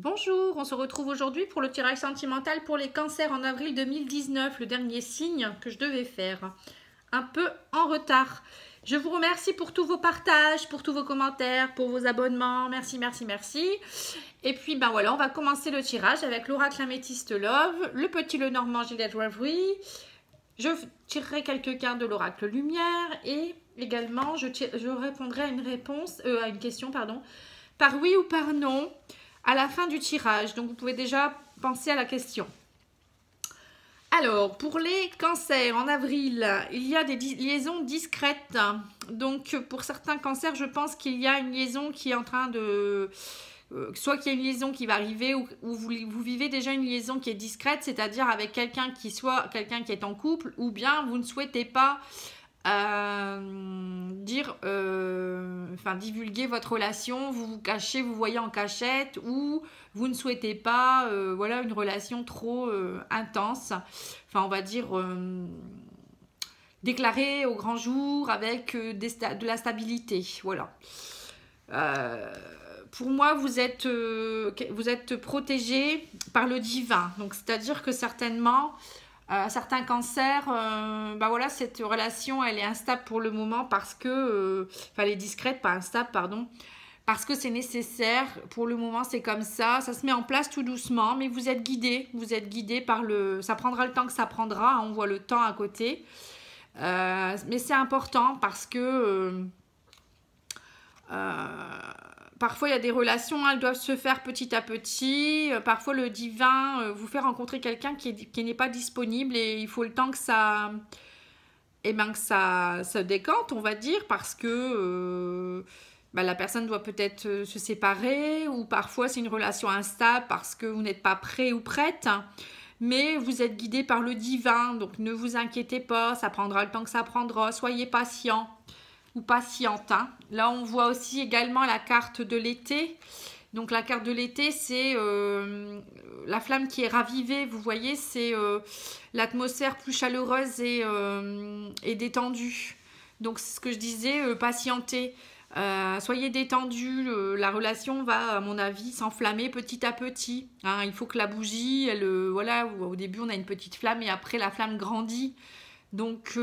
Bonjour, on se retrouve aujourd'hui pour le tirage sentimental pour les cancers en avril 2019, le dernier signe que je devais faire. Un peu en retard. Je vous remercie pour tous vos partages, pour tous vos commentaires, pour vos abonnements. Merci, merci, merci. Et puis, ben voilà, on va commencer le tirage avec l'oracle Améthyste Love, le petit Lenormand Gillette Reverie. Je tirerai quelques cartes de l'oracle Lumière et également je répondrai à une question, par oui ou par non à la fin du tirage. Donc, vous pouvez déjà penser à la question. Alors, pour les cancers, en avril, il y a des liaisons discrètes. Donc, pour certains cancers, je pense qu'il y a une liaison qui est en train de... soit qu'il y a une liaison qui va arriver ou vous vivez déjà une liaison qui est discrète, c'est-à-dire avec quelqu'un qui est en couple, ou bien vous ne souhaitez pas divulguer votre relation, vous vous cachez, vous voyez en cachette, ou vous ne souhaitez pas voilà, une relation trop intense, enfin on va dire déclarée au grand jour avec de la stabilité, voilà. Pour moi, vous êtes protégé par le divin, donc c'est-à-dire que certainement certains cancers, voilà, cette relation elle est instable pour le moment parce que, elle est discrète, pas instable, pardon, parce que c'est nécessaire. Pour le moment, c'est comme ça se met en place tout doucement, mais vous êtes guidé par le... Ça prendra le temps que ça prendra, hein, on voit le temps à côté. Mais c'est important parce que... parfois, il y a des relations, elles doivent se faire petit à petit. Parfois, le divin vous fait rencontrer quelqu'un qui n'est pas disponible et il faut le temps que ça se décante, on va dire, parce que la personne doit peut-être se séparer, ou parfois, c'est une relation instable parce que vous n'êtes pas prêt ou prête. Mais vous êtes guidé par le divin, donc ne vous inquiétez pas, ça prendra le temps que ça prendra. Soyez patient. Ou patiente. Hein. Là, on voit aussi également la carte de l'été. Donc, la carte de l'été, c'est la flamme qui est ravivée. Vous voyez, c'est l'atmosphère plus chaleureuse et détendue. Donc, c'est ce que je disais, patientez. Soyez détendus. La relation va, à mon avis, s'enflammer petit à petit. Hein. Il faut que la bougie, voilà, au début, on a une petite flamme et après, la flamme grandit. Donc...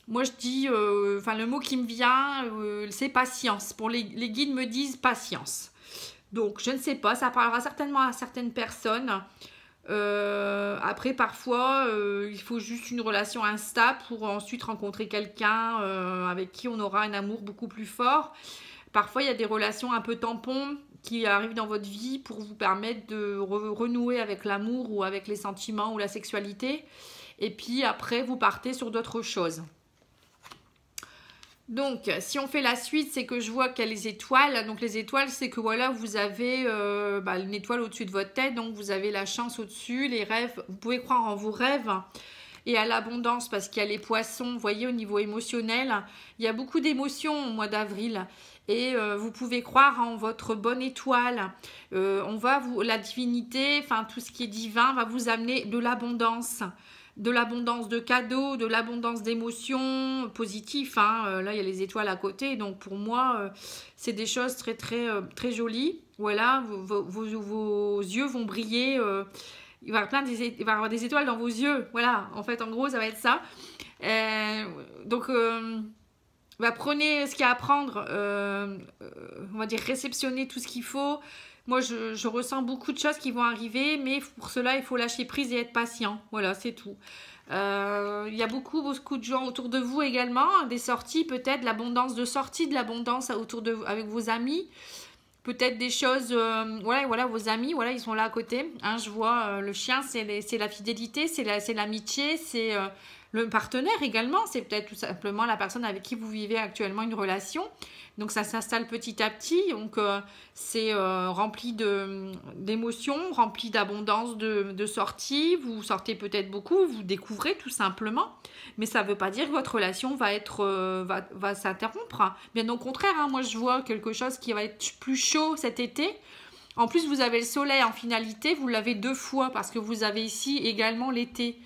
moi, je dis, le mot qui me vient, c'est patience. Pour les guides me disent patience. Donc, je ne sais pas, ça parlera certainement à certaines personnes. Après, parfois, il faut juste une relation instable pour ensuite rencontrer quelqu'un avec qui on aura un amour beaucoup plus fort. Parfois, il y a des relations un peu tampons qui arrivent dans votre vie pour vous permettre de renouer avec l'amour ou avec les sentiments ou la sexualité. Et puis, après, vous partez sur d'autres choses. Donc, si on fait la suite, c'est que je vois qu'il y a les étoiles. Donc, les étoiles, c'est que voilà, vous avez une étoile au-dessus de votre tête. Donc, vous avez la chance au-dessus, les rêves. Vous pouvez croire en vos rêves et à l'abondance parce qu'il y a les poissons. Vous voyez, au niveau émotionnel, il y a beaucoup d'émotions au mois d'avril. Et vous pouvez croire en votre bonne étoile. La divinité, enfin, tout ce qui est divin va vous amener de l'abondance. De l'abondance de cadeaux, de l'abondance d'émotions positives. Hein. Là, il y a les étoiles à côté. Donc, pour moi, c'est des choses très, très, très jolies. Voilà, vos yeux vont briller. Il va y avoir des étoiles dans vos yeux. Voilà, en fait, en gros, ça va être ça. Donc, prenez ce qu'il y a à prendre. On va dire réceptionnez tout ce qu'il faut. Moi, je ressens beaucoup de choses qui vont arriver, mais pour cela, il faut lâcher prise et être patient. Voilà, c'est tout. Il y a beaucoup de gens autour de vous également, des sorties, peut-être de l'abondance de sorties, de l'abondance avec vos amis. Peut-être des choses, voilà, vos amis, voilà, ils sont là à côté. Hein, je vois le chien, c'est la fidélité, c'est l'amitié, c'est le partenaire également. C'est peut-être tout simplement la personne avec qui vous vivez actuellement une relation. Donc, ça s'installe petit à petit. Donc, c'est rempli d'émotions, rempli d'abondance de sorties. Vous sortez peut-être beaucoup, vous découvrez tout simplement. Mais ça ne veut pas dire que votre relation va s'interrompre. Bien au contraire, hein, moi, je vois quelque chose qui va être plus chaud cet été. En plus, vous avez le soleil en finalité. Vous l'avez 2 fois parce que vous avez ici également l'été.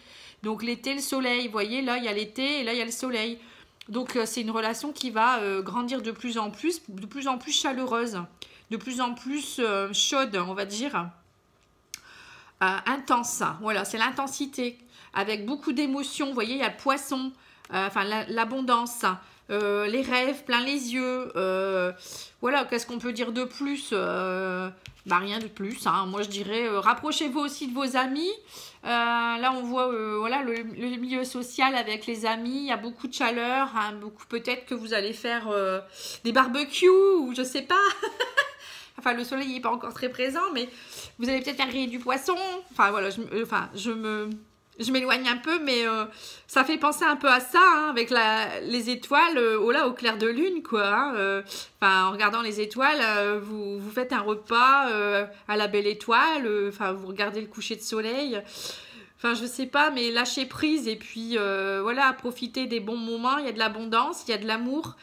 Donc, l'été, le soleil. Vous voyez, là, il y a l'été et là, il y a le soleil. Donc, c'est une relation qui va grandir de plus en plus chaleureuse, de plus en plus chaude, on va dire, intense. Voilà, c'est l'intensité, avec beaucoup d'émotions. Vous voyez, il y a le poisson, enfin l'abondance, les rêves plein les yeux. Voilà, qu'est-ce qu'on peut dire de plus? Bah, rien de plus, hein. Moi je dirais rapprochez-vous aussi de vos amis. Là on voit voilà, le milieu social avec les amis, il y a beaucoup de chaleur, hein, peut-être que vous allez faire des barbecues ou je sais pas. Enfin, le soleil n'est pas encore très présent, mais vous allez peut-être faire griller du poisson. Enfin voilà, je m'éloigne un peu, mais ça fait penser un peu à ça, hein, avec les étoiles, là, au clair de lune, quoi. Hein, en regardant les étoiles, vous faites un repas à la belle étoile, vous regardez le coucher de soleil. Enfin, je sais pas, mais lâchez prise et puis voilà, profitez des bons moments. Il y a de l'abondance, il y a de l'amour.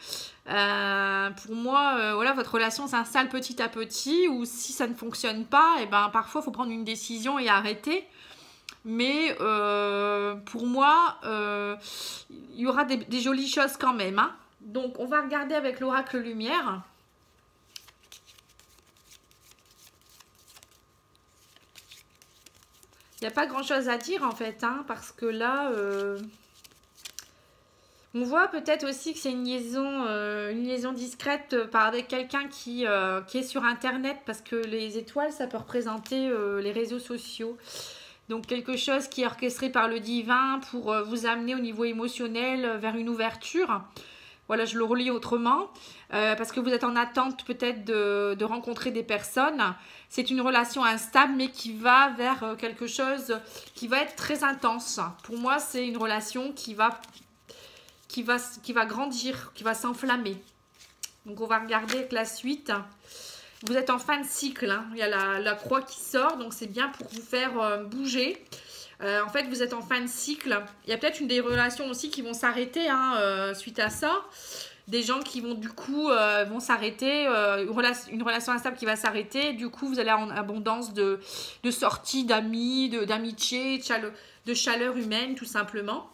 Pour moi, voilà, votre relation s'installe petit à petit, ou si ça ne fonctionne pas, et ben parfois il faut prendre une décision et arrêter. Mais pour moi, il y aura des jolies choses quand même, hein. Donc, on va regarder avec l'oracle lumière. Il n'y a pas grand-chose à dire, en fait, hein, parce que là, on voit peut-être aussi que c'est une liaison discrète avec quelqu'un qui est sur Internet, parce que les étoiles, ça peut représenter les réseaux sociaux. Donc quelque chose qui est orchestré par le divin pour vous amener au niveau émotionnel vers une ouverture. Voilà, je le relis autrement, parce que vous êtes en attente peut-être de rencontrer des personnes. C'est une relation instable, mais qui va vers quelque chose qui va être très intense. Pour moi, c'est une relation qui va grandir, qui va s'enflammer. Donc on va regarder avec la suite. Vous êtes en fin de cycle, hein. Il y a la croix qui sort, donc c'est bien pour vous faire bouger. En fait, vous êtes en fin de cycle. Il y a peut-être des relations aussi qui vont s'arrêter, hein, suite à ça. Des gens qui vont du coup vont s'arrêter, une relation instable qui va s'arrêter. Du coup, vous allez avoir en abondance de sorties, d'amis, d'amitié, de chaleur humaine, tout simplement.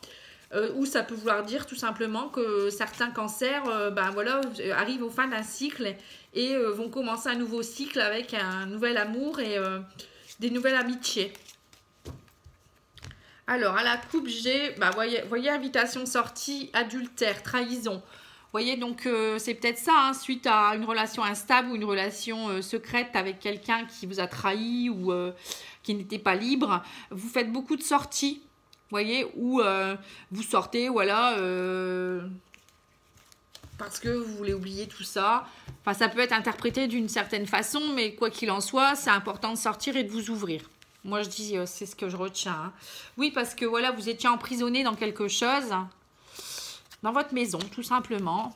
Ou ça peut vouloir dire tout simplement que certains cancers voilà, arrivent au fin d'un cycle et vont commencer un nouveau cycle avec un nouvel amour et des nouvelles amitiés. Alors, à la coupe, j'ai, voyez, invitation, sortie, adultère, trahison. Voyez, donc c'est peut-être ça, hein, suite à une relation instable ou une relation secrète avec quelqu'un qui vous a trahi ou qui n'était pas libre. Vous faites beaucoup de sorties. Voyez, où vous sortez, voilà, parce que vous voulez oublier tout ça. Enfin, ça peut être interprété d'une certaine façon, mais quoi qu'il en soit, c'est important de sortir et de vous ouvrir. Moi, je dis, c'est ce que je retiens, hein. Oui, parce que voilà, vous étiez emprisonné dans quelque chose, dans votre maison, tout simplement.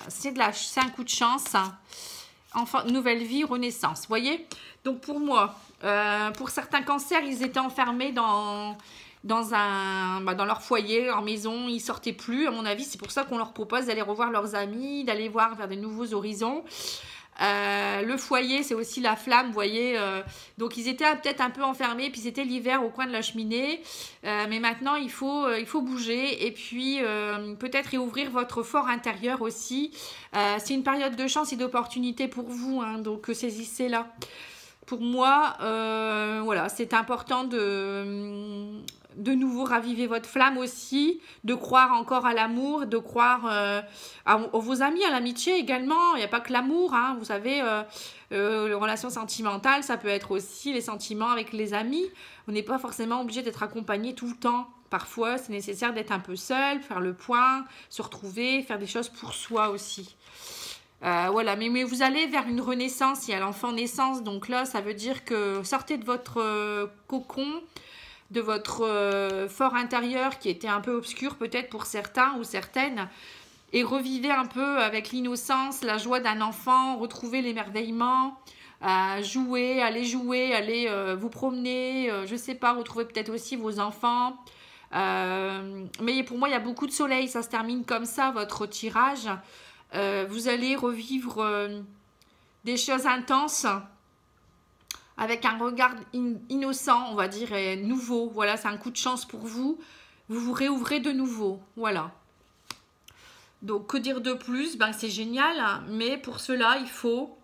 C'est un coup de chance, hein. Enfin, nouvelle vie, renaissance, voyez. Donc, pour moi, pour certains cancers, ils étaient enfermés dans leur foyer, leur maison, ils sortaient plus. À mon avis, c'est pour ça qu'on leur propose d'aller revoir leurs amis, d'aller voir vers de nouveaux horizons. Le foyer, c'est aussi la flamme, vous voyez. Donc, ils étaient peut-être un peu enfermés, puis c'était l'hiver au coin de la cheminée. Mais maintenant, il faut bouger et puis peut-être réouvrir votre fort intérieur aussi. C'est une période de chance et d'opportunité pour vous, hein, donc saisissez-la. Pour moi, voilà, c'est important de nouveau raviver votre flamme aussi, de croire encore à l'amour, de croire à vos amis, à l'amitié également. Il n'y a pas que l'amour, hein, vous savez, les relations sentimentales, ça peut être aussi les sentiments avec les amis. On n'est pas forcément obligé d'être accompagné tout le temps. Parfois, c'est nécessaire d'être un peu seul, faire le point, se retrouver, faire des choses pour soi aussi. Voilà, mais vous allez vers une renaissance, il y a l'enfant naissance, donc là, ça veut dire que sortez de votre cocon, de votre fort intérieur qui était un peu obscur peut-être pour certains ou certaines, et revivez un peu avec l'innocence, la joie d'un enfant, retrouvez l'émerveillement, jouer, allez vous promener, je sais pas, retrouver peut-être aussi vos enfants. Mais pour moi, il y a beaucoup de soleil, ça se termine comme ça, votre tirage. Vous allez revivre des choses intenses avec un regard innocent, on va dire, et nouveau. Voilà, c'est un coup de chance pour vous. Vous vous réouvrez de nouveau. Voilà. Donc, que dire de plus? Ben, c'est génial, hein, mais pour cela, il faut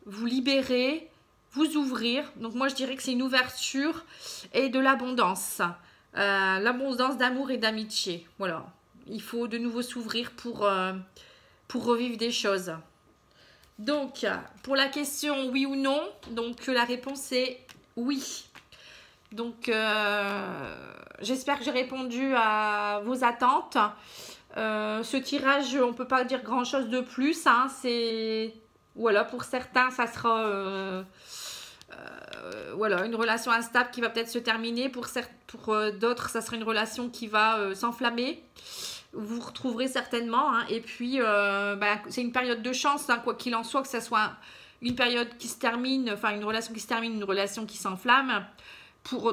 vous libérer, vous ouvrir. Donc, moi, je dirais que c'est une ouverture et de l'abondance. L'abondance d'amour et d'amitié. Voilà. Il faut de nouveau s'ouvrir pour revivre des choses. Donc, pour la question oui ou non, donc la réponse est oui. Donc, j'espère que j'ai répondu à vos attentes. Ce tirage, on ne peut pas dire grand chose de plus. Hein, voilà, pour certains, ça sera voilà, une relation instable qui va peut-être se terminer. Pour d'autres, ça sera une relation qui va s'enflammer. Vous retrouverez certainement. Hein, et puis, c'est une période de chance, hein, quoi qu'il en soit, que ce soit une période qui se termine, enfin une relation qui se termine, une relation qui s'enflamme.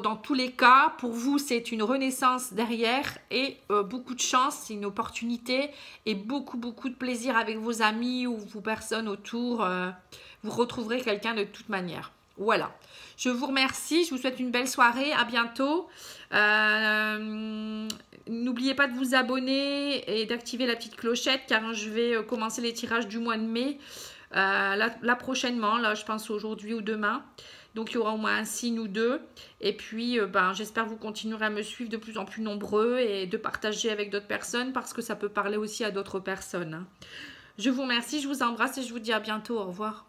Dans tous les cas, pour vous, c'est une renaissance derrière et beaucoup de chance, c'est une opportunité et beaucoup de plaisir avec vos amis ou vos personnes autour. Vous retrouverez quelqu'un de toute manière. Voilà. Je vous remercie, je vous souhaite une belle soirée, à bientôt. N'oubliez pas de vous abonner et d'activer la petite clochette car je vais commencer les tirages du mois de mai là prochainement, là je pense aujourd'hui ou demain. Donc, il y aura au moins un signe ou deux. Et puis, j'espère que vous continuerez à me suivre de plus en plus nombreux et de partager avec d'autres personnes parce que ça peut parler aussi à d'autres personnes. Je vous remercie, je vous embrasse et je vous dis à bientôt. Au revoir.